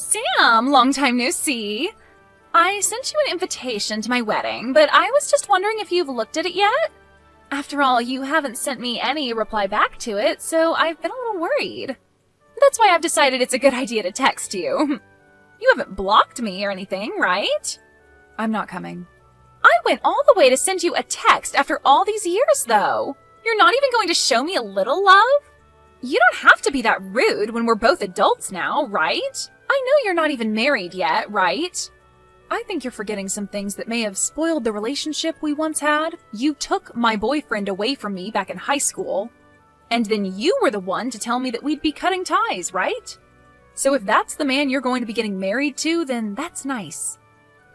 Sam, long time no see. I sent you an invitation to my wedding, but I was just wondering if you've looked at it yet? After all, you haven't sent me any reply back to it, so I've been a little worried. That's why I've decided it's a good idea to text you. You haven't blocked me or anything, right? I'm not coming. I went all the way to send you a text after all these years, though. You're not even going to show me a little love? You don't have to be that rude when we're both adults now, right? I know you're not even married yet, right? I think you're forgetting some things that may have spoiled the relationship we once had. You took my boyfriend away from me back in high school, and then you were the one to tell me that we'd be cutting ties, right? So if that's the man you're going to be getting married to, then that's nice.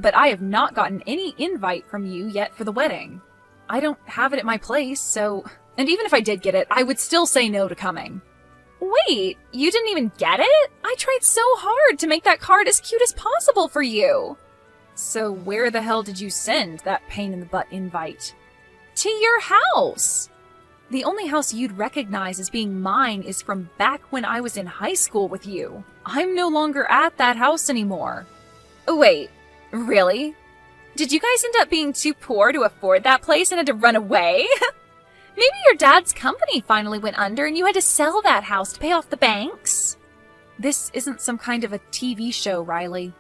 But I have not gotten any invite from you yet for the wedding. I don't have it at my place, so... And even if I did get it, I would still say no to coming. Wait, you didn't even get it? I tried so hard to make that card as cute as possible for you. So where the hell did you send that pain-in-the-butt invite? To your house! The only house you'd recognize as being mine is from back when I was in high school with you. I'm no longer at that house anymore. Wait, really? Did you guys end up being too poor to afford that place and had to run away? Maybe your dad's company finally went under and you had to sell that house to pay off the banks? This isn't some kind of a TV show, Riley.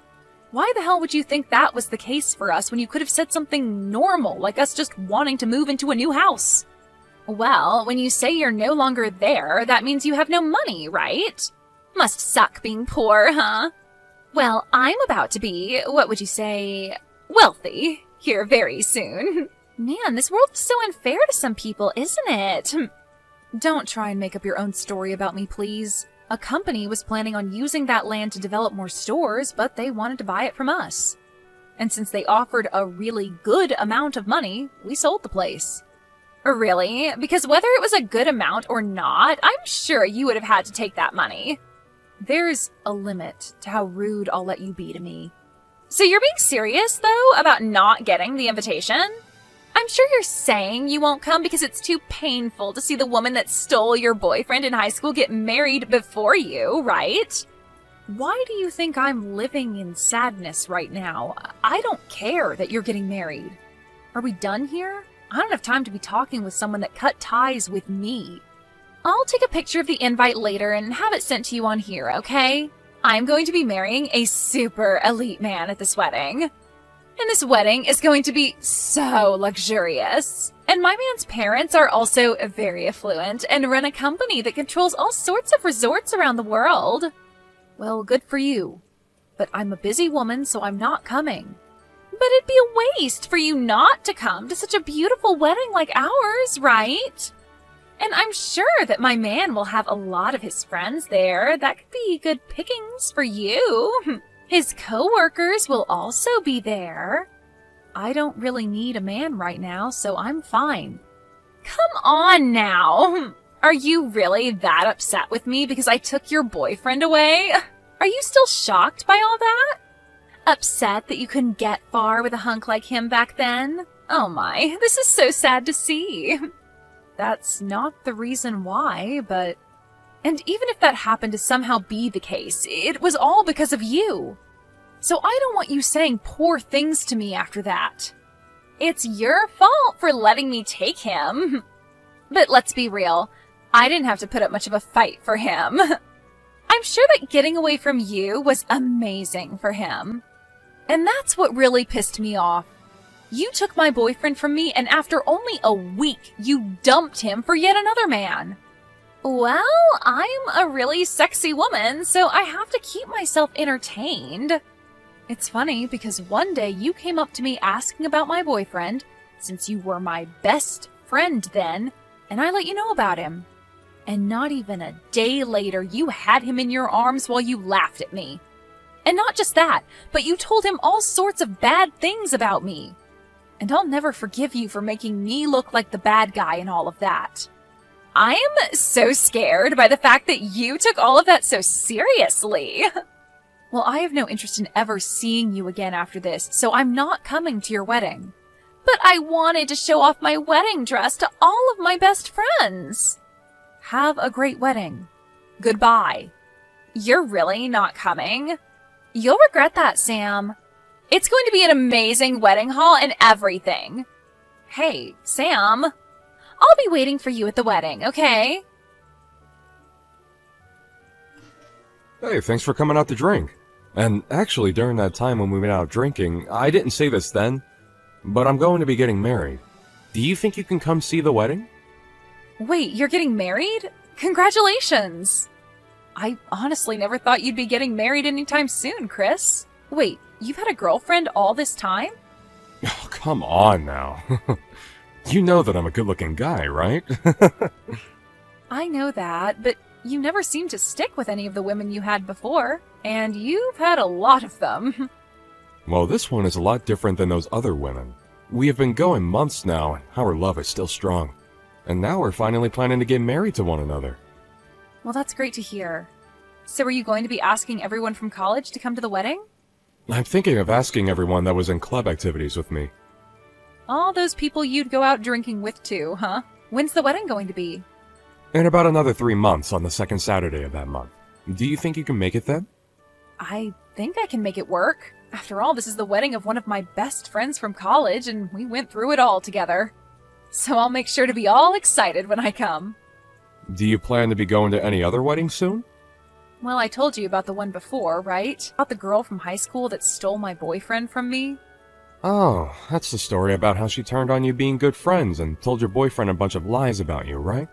Why the hell would you think that was the case for us when you could have said something normal, like us just wanting to move into a new house? Well, when you say you're no longer there, that means you have no money, right? Must suck being poor, huh? Well, I'm about to be, what would you say, wealthy here very soon. Man, this world is so unfair to some people, isn't it? Don't try and make up your own story about me, please. A company was planning on using that land to develop more stores, but they wanted to buy it from us. And since they offered a really good amount of money, we sold the place. Really? Because whether it was a good amount or not, I'm sure you would have had to take that money. There's a limit to how rude I'll let you be to me. So you're being serious, though, about not getting the invitation? I'm sure you're saying you won't come because it's too painful to see the woman that stole your boyfriend in high school get married before you, right? Why do you think I'm living in sadness right now? I don't care that you're getting married. Are we done here? I don't have time to be talking with someone that cut ties with me. I'll take a picture of the invite later and have it sent to you on here, okay? I'm going to be marrying a super elite man at this wedding. And this wedding is going to be so luxurious. And my man's parents are also very affluent and run a company that controls all sorts of resorts around the world. Well, good for you. But I'm a busy woman, so I'm not coming. But it'd be a waste for you not to come to such a beautiful wedding like ours, right? And I'm sure that my man will have a lot of his friends there. That could be good pickings for you. His co-workers will also be there. I don't really need a man right now, so I'm fine. Come on now. Are you really that upset with me because I took your boyfriend away? Are you still shocked by all that? Upset that you couldn't get far with a hunk like him back then? Oh my, this is so sad to see. That's not the reason why, but... And even if that happened to somehow be the case, it was all because of you. So I don't want you saying poor things to me after that. It's your fault for letting me take him. But let's be real, I didn't have to put up much of a fight for him. I'm sure that getting away from you was amazing for him. And that's what really pissed me off. You took my boyfriend from me, and after only a week, you dumped him for yet another man. Well, I'm a really sexy woman, so I have to keep myself entertained. It's funny, because one day you came up to me asking about my boyfriend, since you were my best friend then, and I let you know about him. And not even a day later, you had him in your arms while you laughed at me. And not just that, but you told him all sorts of bad things about me. And I'll never forgive you for making me look like the bad guy and all of that. I'm so scared by the fact that you took all of that so seriously. Well, I have no interest in ever seeing you again after this, so I'm not coming to your wedding. But I wanted to show off my wedding dress to all of my best friends. Have a great wedding. Goodbye. You're really not coming? You'll regret that, Sam. It's going to be an amazing wedding hall and everything. Hey, Sam, I'll be waiting for you at the wedding, okay? Hey, thanks for coming out to drink. And actually, during that time when we went out drinking, I didn't say this then, but I'm going to be getting married. Do you think you can come see the wedding? Wait, you're getting married? Congratulations! I honestly never thought you'd be getting married anytime soon, Chris. Wait, you've had a girlfriend all this time? Oh, come on now. You know that I'm a good-looking guy, right? I know that, but you never seemed to stick with any of the women you had before, and you've had a lot of them. Well, this one is a lot different than those other women. We have been going months now, and our love is still strong. And now we're finally planning to get married to one another. Well, that's great to hear. So are you going to be asking everyone from college to come to the wedding? I'm thinking of asking everyone that was in club activities with me. All those people you'd go out drinking with too, huh? When's the wedding going to be? In about another 3 months on the second Saturday of that month. Do you think you can make it then? I think I can make it work. After all, this is the wedding of one of my best friends from college, and we went through it all together. So I'll make sure to be all excited when I come. Do you plan to be going to any other weddings soon? Well, I told you about the one before, right? About the girl from high school that stole my boyfriend from me? Oh, that's the story about how she turned on you being good friends and told your boyfriend a bunch of lies about you, right?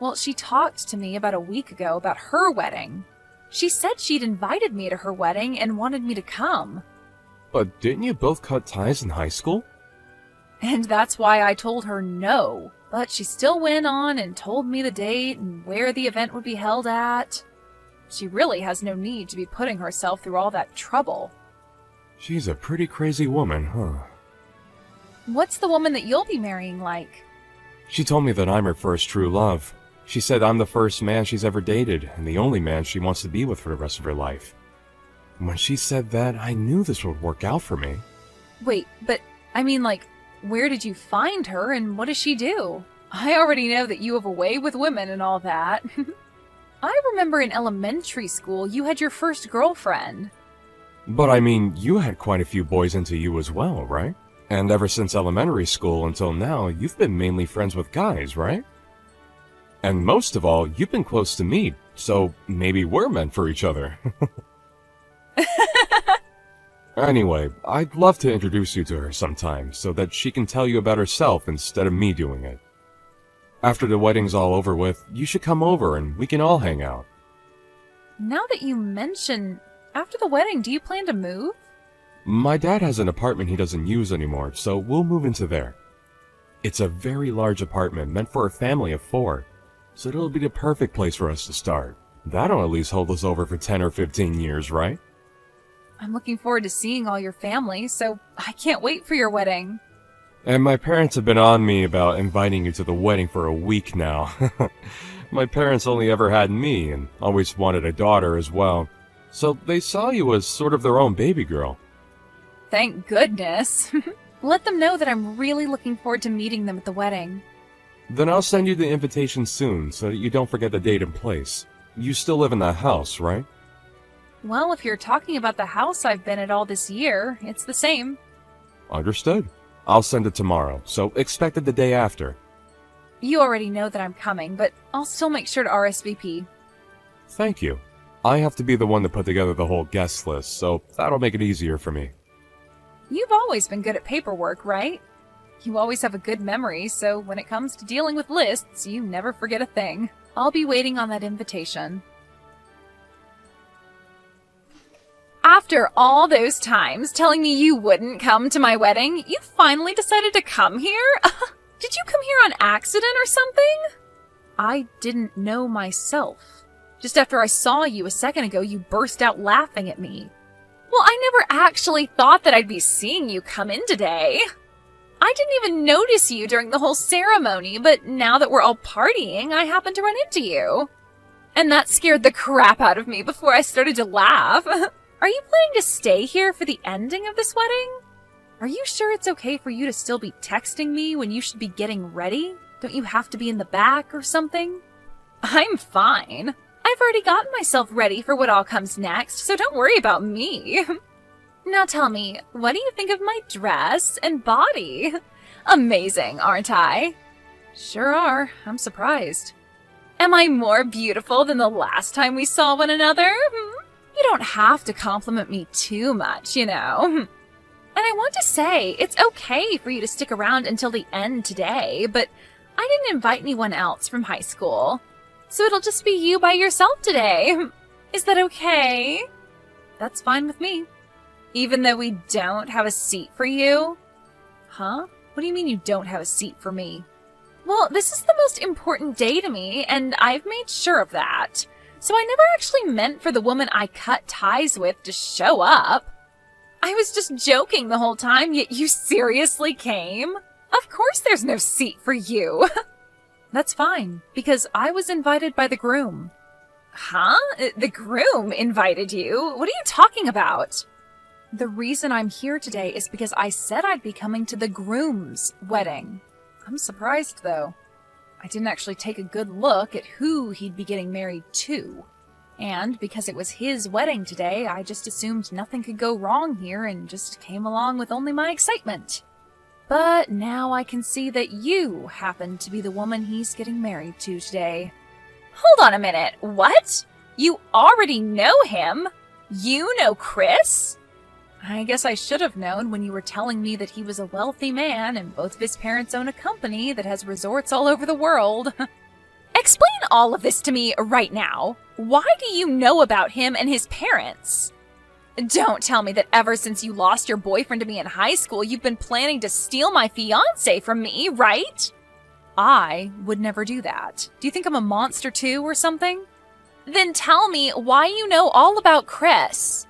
Well, she talked to me about a week ago about her wedding. She said she'd invited me to her wedding and wanted me to come. But didn't you both cut ties in high school? And that's why I told her no. But she still went on and told me the date and where the event would be held at. She really has no need to be putting herself through all that trouble. She's a pretty crazy woman, huh? What's the woman that you'll be marrying like? She told me that I'm her first true love. She said I'm the first man she's ever dated and the only man she wants to be with for the rest of her life. When she said that, I knew this would work out for me. Wait, but I mean, like, where did you find her and what does she do? I already know that you have a way with women and all that. I remember in elementary school you had your first girlfriend. But I mean, you had quite a few boys into you as well, right? And ever since elementary school until now, you've been mainly friends with guys, right? And most of all, you've been close to me, so maybe we're meant for each other. Anyway, I'd love to introduce you to her sometime so that she can tell you about herself instead of me doing it. After the wedding's all over with, you should come over and we can all hang out. Now that you mention, after the wedding, do you plan to move? My dad has an apartment he doesn't use anymore, so we'll move into there. It's a very large apartment meant for a family of 4, so it'll be the perfect place for us to start. That'll at least hold us over for 10 or 15 years, right? I'm looking forward to seeing all your family, so I can't wait for your wedding. And my parents have been on me about inviting you to the wedding for a week now. My parents only ever had me and always wanted a daughter as well, so they saw you as sort of their own baby girl. Thank goodness. Let them know that I'm really looking forward to meeting them at the wedding. Then I'll send you the invitation soon so that you don't forget the date and place. You still live in that house, right? Well, if you're talking about the house I've been at all this year, it's the same. Understood. I'll send it tomorrow, so expect it the day after. You already know that I'm coming, but I'll still make sure to RSVP. Thank you. I have to be the one to put together the whole guest list, so that'll make it easier for me. You've always been good at paperwork, right? You always have a good memory, so when it comes to dealing with lists, you never forget a thing. I'll be waiting on that invitation. After all those times telling me you wouldn't come to my wedding, you finally decided to come here? Did you come here on accident or something? I didn't know myself. Just after I saw you a second ago, you burst out laughing at me. Well, I never actually thought that I'd be seeing you come in today. I didn't even notice you during the whole ceremony, but now that we're all partying, I happened to run into you. And that scared the crap out of me before I started to laugh. Are you planning to stay here for the ending of this wedding? Are you sure it's okay for you to still be texting me when you should be getting ready? Don't you have to be in the back or something? I'm fine. I've already gotten myself ready for what all comes next, so don't worry about me. Now tell me, what do you think of my dress and body? Amazing, aren't I? Sure are. I'm surprised. Am I more beautiful than the last time we saw one another? You don't have to compliment me too much, you know. And I want to say, it's okay for you to stick around until the end today, but I didn't invite anyone else from high school. So it'll just be you by yourself today. Is that okay? That's fine with me. Even though we don't have a seat for you? Huh? What do you mean you don't have a seat for me? Well, this is the most important day to me, and I've made sure of that. So I never actually meant for the woman I cut ties with to show up. I was just joking the whole time, yet you seriously came? Of course there's no seat for you. That's fine, because I was invited by the groom. Huh? The groom invited you? What are you talking about? The reason I'm here today is because I said I'd be coming to the groom's wedding. I'm surprised, though. I didn't actually take a good look at who he'd be getting married to. And because it was his wedding today, I just assumed nothing could go wrong here and just came along with only my excitement. But now I can see that you happen to be the woman he's getting married to today. Hold on a minute, what? You already know him? You know Chris? I guess I should have known when you were telling me that he was a wealthy man and both of his parents own a company that has resorts all over the world. Explain all of this to me right now. Why do you know about him and his parents? Don't tell me that ever since you lost your boyfriend to me in high school, you've been planning to steal my fiancé from me, right? I would never do that. Do you think I'm a monster too or something? Then tell me why you know all about Chris.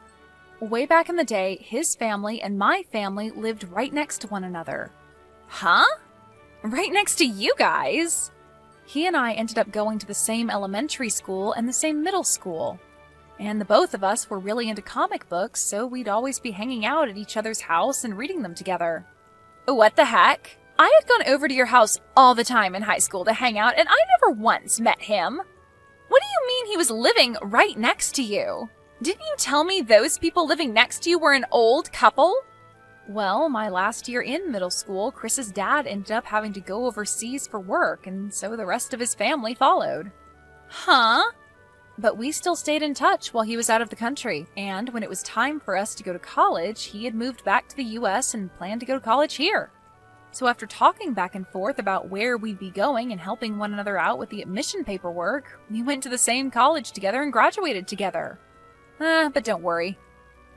Way back in the day, his family and my family lived right next to one another. Huh? Right next to you guys? He and I ended up going to the same elementary school and the same middle school. And the both of us were really into comic books, so we'd always be hanging out at each other's house and reading them together. What the heck? I had gone over to your house all the time in high school to hang out, and I never once met him. What do you mean he was living right next to you? Didn't you tell me those people living next to you were an old couple? Well, my last year in middle school, Chris's dad ended up having to go overseas for work, and so the rest of his family followed. Huh? But we still stayed in touch while he was out of the country, and when it was time for us to go to college, he had moved back to the US and planned to go to college here. So after talking back and forth about where we'd be going and helping one another out with the admission paperwork, we went to the same college together and graduated together. But don't worry.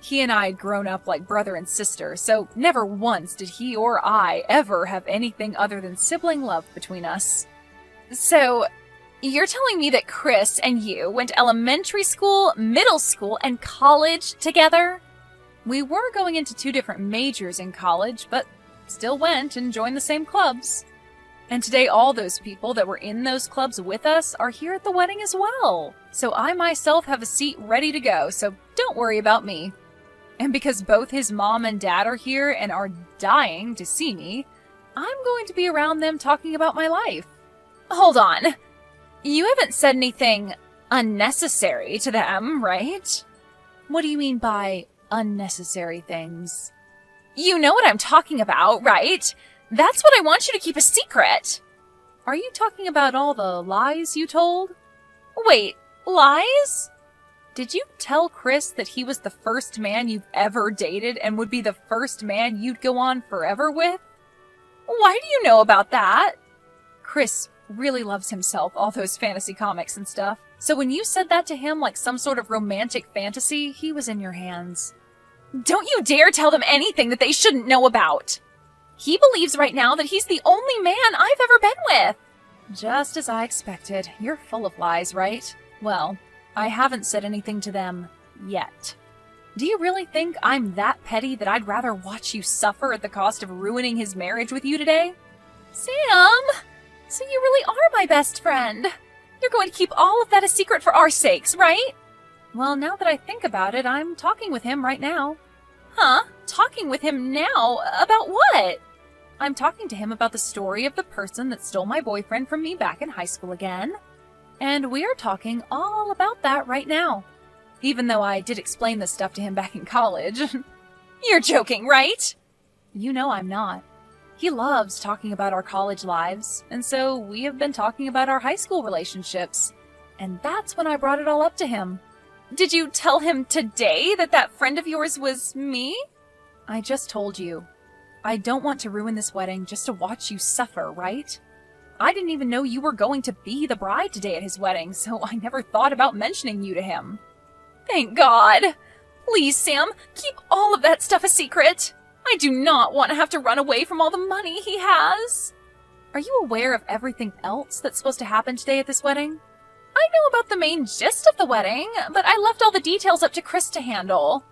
He and I had grown up like brother and sister, so never once did he or I ever have anything other than sibling love between us. So, you're telling me that Chris and you went to elementary school, middle school, and college together? We were going into 2 different majors in college, but still went and joined the same clubs. And today all those people that were in those clubs with us are here at the wedding as well. So I myself have a seat ready to go, so don't worry about me. And because both his mom and dad are here and are dying to see me, I'm going to be around them talking about my life. Hold on. You haven't said anything unnecessary to them, right? What do you mean by unnecessary things? You know what I'm talking about, right? That's what I want you to keep a secret. Are you talking about all the lies you told? Wait, lies? Did you tell Chris that he was the first man you've ever dated and would be the first man you'd go on forever with? Why do you know about that? Chris really loves himself, all those fantasy comics and stuff. So when you said that to him like some sort of romantic fantasy, he was in your hands. Don't you dare tell them anything that they shouldn't know about. He believes right now that he's the only man I've ever been with. Just as I expected. You're full of lies, right? Well, I haven't said anything to them yet. Do you really think I'm that petty that I'd rather watch you suffer at the cost of ruining his marriage with you today? Sam! So you really are my best friend. You're going to keep all of that a secret for our sakes, right? Well, now that I think about it, I'm talking with him right now. Huh? Talking with him now? About what? I'm talking to him about the story of the person that stole my boyfriend from me back in high school again. And we're talking all about that right now. Even though I did explain this stuff to him back in college. You're joking, right? You know I'm not. He loves talking about our college lives, and so we have been talking about our high school relationships. And that's when I brought it all up to him. Did you tell him today that that friend of yours was me? I just told you. I don't want to ruin this wedding just to watch you suffer, right? I didn't even know you were going to be the bride today at his wedding, so I never thought about mentioning you to him. Thank God. Please, Sam, keep all of that stuff a secret. I do not want to have to run away from all the money he has. Are you aware of everything else that's supposed to happen today at this wedding? I know about the main gist of the wedding, but I left all the details up to Chris to handle.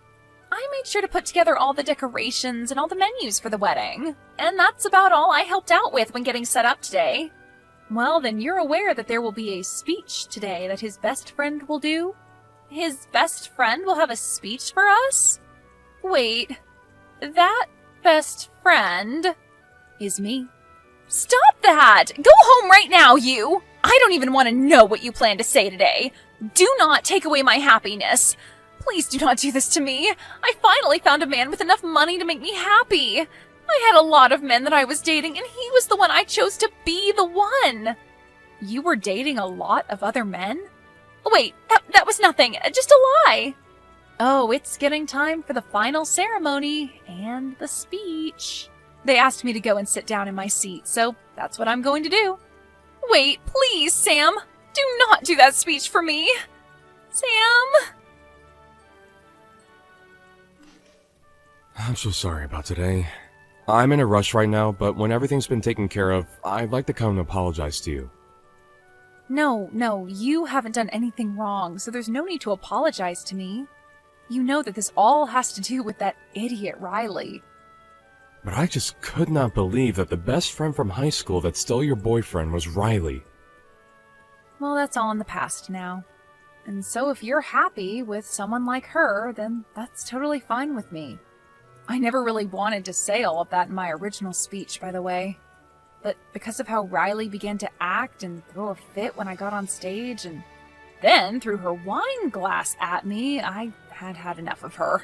I made sure to put together all the decorations and all the menus for the wedding, and that's about all I helped out with when getting set up today. Well, then you're aware that there will be a speech today that his best friend will do? His best friend will have a speech for us? Wait, that best friend is me. Stop that! Go home right now, you! I don't even want to know what you plan to say today. Do not take away my happiness. Please do not do this to me. I finally found a man with enough money to make me happy. I had a lot of men that I was dating, and he was the one I chose to be the one. You were dating a lot of other men? Wait, that was nothing. Just a lie. Oh, it's getting time for the final ceremony and the speech. They asked me to go and sit down in my seat, so that's what I'm going to do. Wait, please, Sam. Do not do that speech for me. Sam? I'm so sorry about today. I'm in a rush right now, but when everything's been taken care of, I'd like to come and apologize to you. No, you haven't done anything wrong, so there's no need to apologize to me. You know that this all has to do with that idiot Riley. But I just could not believe that the best friend from high school that's still your boyfriend was Riley. Well, that's all in the past now. And so if you're happy with someone like her, then that's totally fine with me. I never really wanted to say all of that in my original speech, by the way. But because of how Riley began to act and throw a fit when I got on stage, and then threw her wine glass at me, I had enough of her.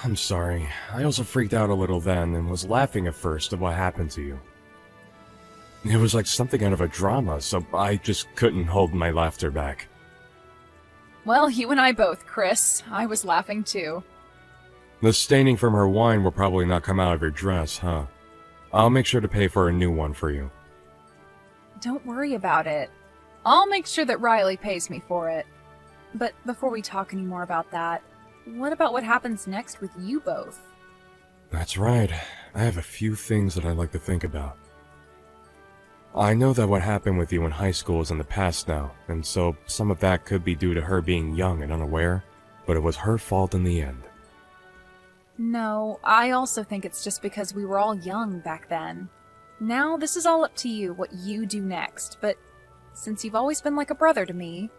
I'm sorry. I also freaked out a little then and was laughing at first at what happened to you. It was like something out of a drama, so I just couldn't hold my laughter back. Well, you and I both, Chris. I was laughing too. The staining from her wine will probably not come out of your dress, huh? I'll make sure to pay for a new one for you. Don't worry about it. I'll make sure that Riley pays me for it. But before we talk any more about that, what about what happens next with you both? That's right. I have a few things that I'd like to think about. I know that what happened with you in high school is in the past now, and so some of that could be due to her being young and unaware, but it was her fault in the end. No, I also think it's just because we were all young back then. Now, this is all up to you, what you do next, but since you've always been like a brother to me,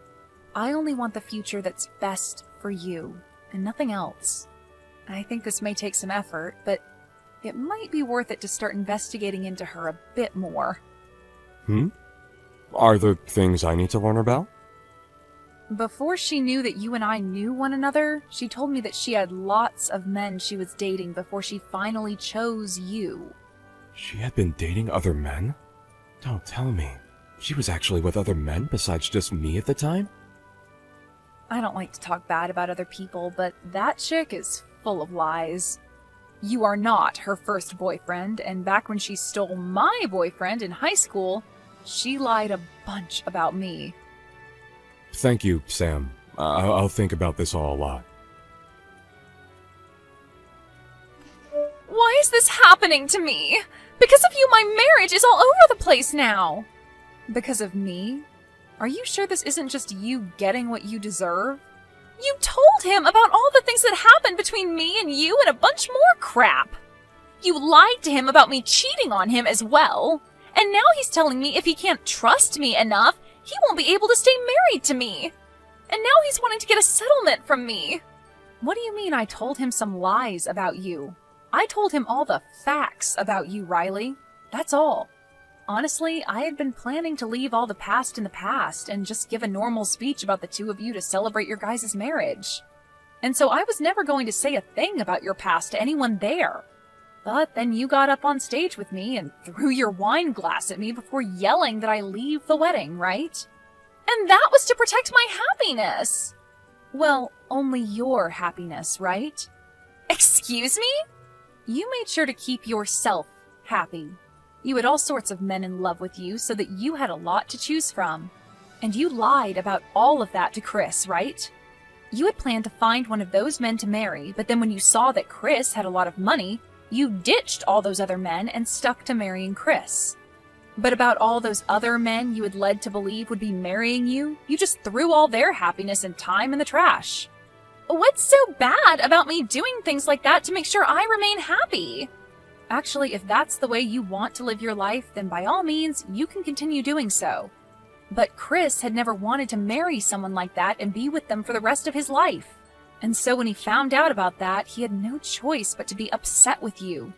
I only want the future that's best for you, and nothing else. I think this may take some effort, but it might be worth it to start investigating into her a bit more. Are there things I need to learn about? Before she knew that you and I knew one another, she told me that she had lots of men she was dating before she finally chose you. She had been dating other men? Don't tell me. She was actually with other men besides just me at the time? I don't like to talk bad about other people, but that chick is full of lies. You are not her first boyfriend, and back when she stole my boyfriend in high school, she lied a bunch about me. Thank you, Sam. I'll think about this all a lot. Why is this happening to me? Because of you, my marriage is all over the place now. Because of me? Are you sure this isn't just you getting what you deserve? You told him about all the things that happened between me and you and a bunch more crap. You lied to him about me cheating on him as well. And now he's telling me if he can't trust me enough, he won't be able to stay married to me. And now he's wanting to get a settlement from me. What do you mean I told him some lies about you? I told him all the facts about you, Riley. That's all. Honestly, I had been planning to leave all the past in the past and just give a normal speech about the two of you to celebrate your guys' marriage. And so I was never going to say a thing about your past to anyone there. But then you got up on stage with me and threw your wine glass at me before yelling that I leave the wedding, right? And that was to protect my happiness! Well, only your happiness, right? Excuse me? You made sure to keep yourself happy. You had all sorts of men in love with you so that you had a lot to choose from. And you lied about all of that to Chris, right? You had planned to find one of those men to marry, but then when you saw that Chris had a lot of money, you ditched all those other men and stuck to marrying Chris. But about all those other men you had led to believe would be marrying you, you just threw all their happiness and time in the trash. What's so bad about me doing things like that to make sure I remain happy? Actually, if that's the way you want to live your life, then by all means, you can continue doing so. But Chris had never wanted to marry someone like that and be with them for the rest of his life. And so when he found out about that, he had no choice but to be upset with you.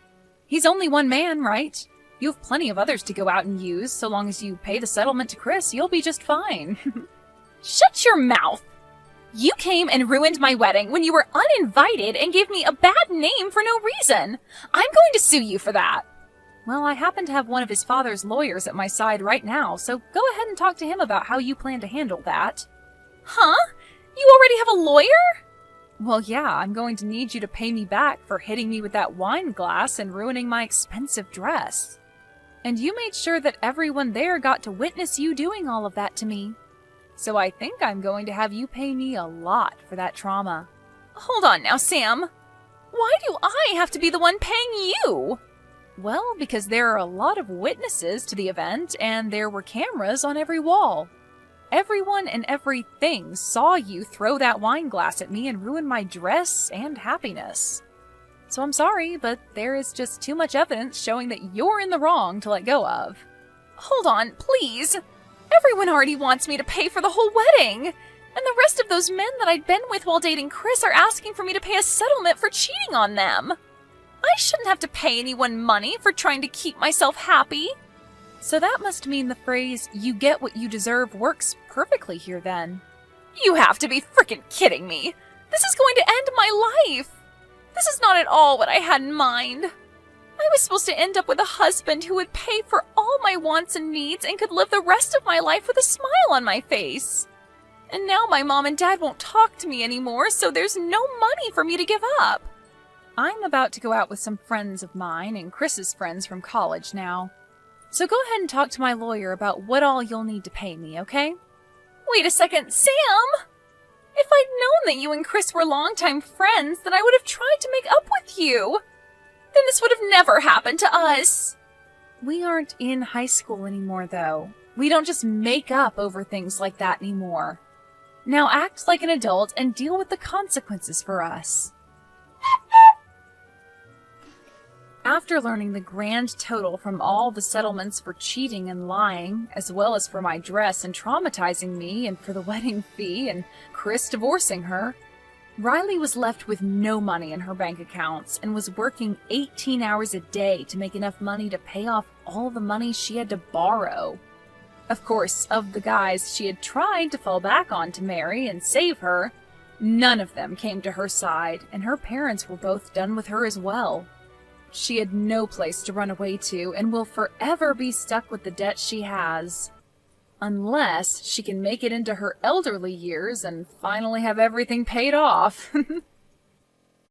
He's only one man, right? You have plenty of others to go out and use. So long as you pay the settlement to Chris, you'll be just fine. Shut your mouth! You came and ruined my wedding when you were uninvited and gave me a bad name for no reason. I'm going to sue you for that. Well, I happen to have one of his father's lawyers at my side right now, so go ahead and talk to him about how you plan to handle that. Huh? You already have a lawyer? Well, yeah, I'm going to need you to pay me back for hitting me with that wine glass and ruining my expensive dress. And you made sure that everyone there got to witness you doing all of that to me. So I think I'm going to have you pay me a lot for that trauma. Hold on now, Sam. Why do I have to be the one paying you? Well, because there are a lot of witnesses to the event, and there were cameras on every wall. Everyone and everything saw you throw that wine glass at me and ruin my dress and happiness. So I'm sorry, but there is just too much evidence showing that you're in the wrong to let go of. Hold on, please. Everyone already wants me to pay for the whole wedding. And the rest of those men that I'd been with while dating Chris are asking for me to pay a settlement for cheating on them. I shouldn't have to pay anyone money for trying to keep myself happy. So that must mean the phrase, you get what you deserve, works perfectly here then. You have to be frickin' kidding me. This is going to end my life. This is not at all what I had in mind. I was supposed to end up with a husband who would pay for all my wants and needs and could live the rest of my life with a smile on my face. And now my mom and dad won't talk to me anymore, so there's no money for me to give up. I'm about to go out with some friends of mine and Chris's friends from college now. So go ahead and talk to my lawyer about what all you'll need to pay me, okay? Wait a second, Sam! If I'd known that you and Chris were longtime friends, then I would have tried to make up with you. Then this would have never happened to us. We aren't in high school anymore, though. We don't just make up over things like that anymore. Now act like an adult and deal with the consequences for us. After learning the grand total from all the settlements for cheating and lying, as well as for my dress and traumatizing me and for the wedding fee and Chris divorcing her, Riley was left with no money in her bank accounts and was working 18 hours a day to make enough money to pay off all the money she had to borrow. Of course, of the guys she had tried to fall back on to marry and save her, none of them came to her side, and her parents were both done with her as well. She had no place to run away to and will forever be stuck with the debt she has. Unless she can make it into her elderly years and finally have everything paid off.